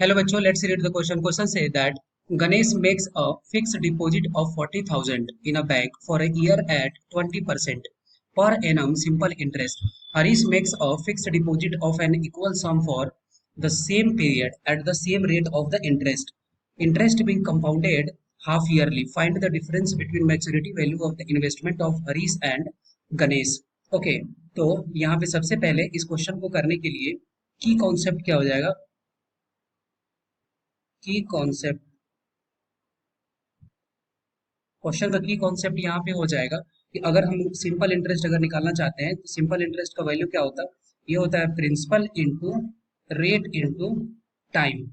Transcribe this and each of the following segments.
Hello bachcho, let's read the question. Question say that Ganesh makes a fixed deposit of 40,000 in a bank for a year at 20% per annum simple interest. Harish makes a fixed deposit of an equal sum for the same period at the same rate of the interest. Interest being compounded half yearly. Find the difference between maturity value of the investment of Harish and Ganesh. Okay तो यहाँ पे सबसे पहले इस question को करने के लिए की कॉन्सेप्ट क्या हो जाएगा? की कॉन्सेप्ट, क्वेश्चन का की कॉन्सेप्ट यहाँ पे हो जाएगा कि अगर हम सिंपल इंटरेस्ट अगर निकालना चाहते हैं तो सिंपल इंटरेस्ट का वैल्यू क्या होता है? ये होता है principal into rate into time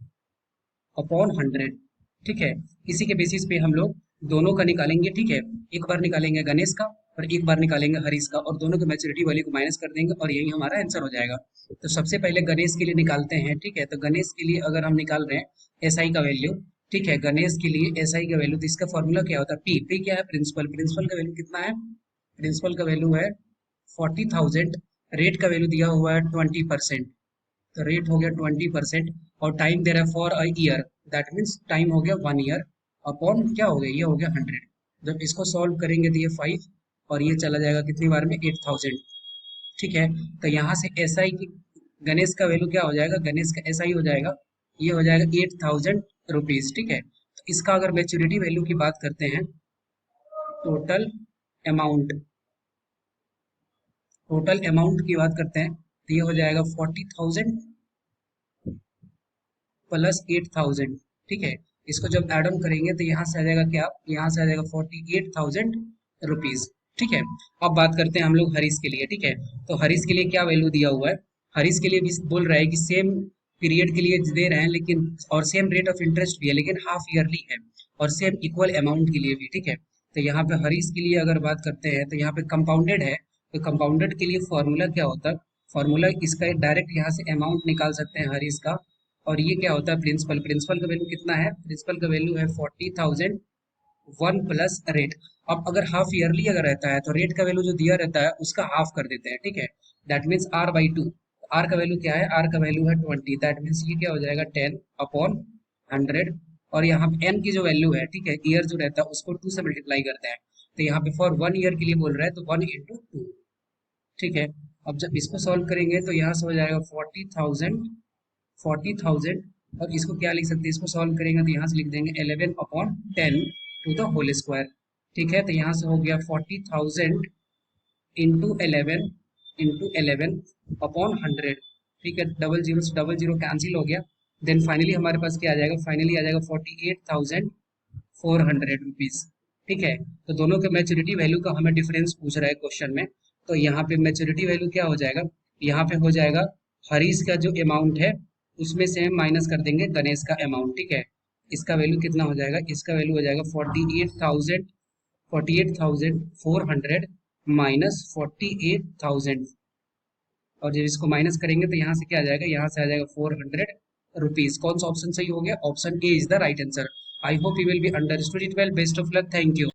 upon 100। ठीक है, इसी के बेसिस पे हम लोग दोनों का निकालेंगे। ठीक है, एक बार निकालेंगे गणेश का और एक बार निकालेंगे हरीश का और दोनों के मैच्योरिटी वैल्यू को माइनस कर देंगे और यही हमारा आंसर हो जाएगा। तो सबसे पहले गणेश के लिए निकालते हैं। ठीक है, तो गणेश के लिए अगर हम निकाल रहे हैं एसआई का वैल्यू, ठीक है, गणेश के लिए एसआई का वैल्यू, तो इसका फॉर्मूला क्या होता है? पी। पी क्या है? प्रिंसिपल। प्रिंसिपल का वैल्यू कितना है? प्रिंसिपल का वैल्यू है 40,000। रेट का वैल्यू दिया हुआ है 20%, तो रेट हो गया 20% और टाइम दे रहा है for a year, that means time हो गया 1 ईयर अपॉन क्या हो गया? ये हो गया 100। जब इसको सॉल्व करेंगे तो ये 5 और ये चला जाएगा कितनी बार में? 8,000। ठीक है, तो यहाँ से एस आई की गणेश का वैल्यू क्या हो जाएगा? गणेश का एस आई हो जाएगा, ये हो जाएगा 8,000 रुपीज। ठीक है, तो इसका अगर मेच्योरिटी वैल्यू की बात करते हैं, टोटल अमाउंट, टोटल अमाउंट की बात करते हैं तो ये हो जाएगा 40,000 प्लस 8,000। ठीक है, इसको जब एड ऑन करेंगे तो यहाँ से आ जाएगा क्या? यहाँ से आ जाएगा 48,000 रुपीज। ठीक है, अब बात करते हैं हम लोग हरीश के लिए। ठीक है, तो हरीश के लिए क्या वैल्यू दिया हुआ है? हरीश के लिए भी बोल रहा है कि सेम पीरियड के लिए दे रहे हैं लेकिन, और सेम रेट ऑफ इंटरेस्ट भी है लेकिन हाफ ईयरली है, और सेम इक्वल अमाउंट के लिए भी। ठीक है, तो यहाँ पे हरीश के लिए अगर बात करते हैं तो यहाँ पे कंपाउंडेड है, तो कंपाउंडेड के लिए फॉर्मूला क्या होता है? फॉर्मूला इसका डायरेक्ट यहाँ से अमाउंट निकाल सकते हैं हरीश का, और ये क्या होता है? प्रिंसिपल। प्रिंसिपल का वैल्यू कितना है? प्रिंसिपल का वैल्यू है 40,000 वन प्लस रेट। अब अगर हाफ ईयरली अगर रहता है तो रेट का वैल्यू जो दिया रहता है उसका हाफ कर देते हैं। ठीक है, दैट मीन्स r/2। आर का वैल्यू क्या है? आर का वैल्यू है 20, दैट मीन्स ये क्या हो जाएगा? 10 अपॉन 100। और यहाँ पे एन की जो वैल्यू है, ठीक है, ईयर जो रहता है उसको 2 से मल्टीप्लाई करते हैं, तो यहाँ पे फॉर 1 ईयर के लिए बोल रहा है तो 1 × 2। ठीक है, अब जब इसको सॉल्व करेंगे तो यहाँ से हो जाएगा 40,000 और इसको क्या लिख सकते हैं? इसको सॉल्व करेंगे तो यहाँ से लिख देंगे 11/10 टू द होल स्क्वायर। ठीक है, तो यहाँ से हो गया 40,000 इंटू 11 अपॉन 100। ठीक है, डबल जीरो से डबल जीरो कैंसिल हो गया। देन फाइनली हमारे पास क्या आ जाएगा? फाइनली आ जाएगा 48,400 रुपीज। ठीक है, तो दोनों के मैच्योरिटी वैल्यू का हमें डिफरेंस पूछ रहा है क्वेश्चन में, तो यहाँ पे मैच्योरिटी वैल्यू क्या हो जाएगा? यहाँ पे हो जाएगा हरीश का जो अमाउंट है उसमें से हम माइनस कर देंगे गणेश का अमाउंट। ठीक है, इसका वैल्यू कितना हो जाएगा? इसका वैल्यू हो जाएगा 48,400 माइनस 48,000, और जब इसको माइनस करेंगे तो यहाँ से क्या आ जाएगा? यहाँ से आ जाएगा 400 रुपीज। कौन सा ऑप्शन सही हो गया? Option A is the right answer. I hope you will be understood it well. Best of luck, thank you.